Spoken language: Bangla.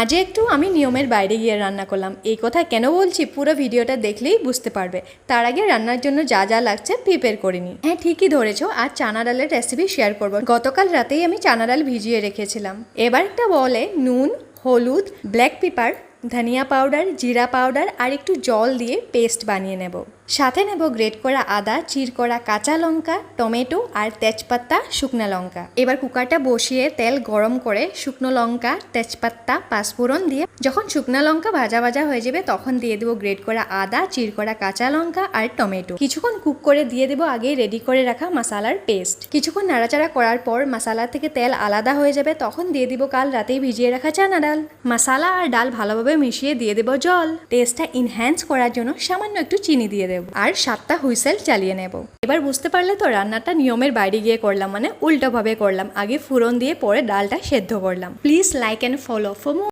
মাঝে একটু আমি নিয়মের বাইরে গিয়ে রান্না করলাম। এই কথা কেন বলছি পুরো ভিডিওটা দেখলেই বুঝতে পারবে। তার আগে রান্নার জন্য যা যা লাগছে প্রিপেয়ার করে নিই। হ্যাঁ, ঠিকই ধরেছো, আজ চানা ডালের রেসিপি শেয়ার করব। গতকাল রাতেই আমি চানা ডাল ভিজিয়ে রেখেছিলাম। এবার একটা বলে নুন, হলুদ, ব্ল্যাক পেপার, ধনিয়া পাউডার, জিরা পাউডার আর একটু জল দিয়ে পেস্ট বানিয়ে নেব। সাথে নেব গ্রেট করা আদা, চির করা কাঁচা লঙ্কা, টমেটো আর তেজপাতা, শুকনো লঙ্কা। এবার কুকারটা বসিয়ে তেল গরম করে শুকনো লঙ্কা, তেজপাতা, পাঁচফোড়ন দিয়ে যখন শুকনো লঙ্কা ভাজা ভাজা হয়ে যাবে তখন দিয়ে দেবো গ্রেট করা আদা, চির করা কাঁচা লঙ্কা আর টমেটো। কিছুক্ষণ কুক করে দিয়ে দেবো আগেই রেডি করে রাখা মশলার পেস্ট। কিছুক্ষণ নাড়াচাড়া করার পর মশলা থেকে তেল আলাদা হয়ে যাবে তখন দিয়ে দিব কাল রাতেই ভিজিয়ে রাখা চানা ডাল। মশলা আর ডাল ভালোভাবে মিশিয়ে দিয়ে দেবো জল। টেস্টটা ইনহ্যান্স করার জন্য সামান্য একটু চিনি দিয়ে দেবো আর 7টা হুইসেল চালিয়ে নেব। এবার বুঝতে পারলে তো রান্নাটা নিয়মের বাইরে গিয়ে করলাম, মানে উল্টোভাবে করলাম। আগে ফোড়ন দিয়ে পরে ডালটা সেদ্ধ করলাম। Please like and follow for more.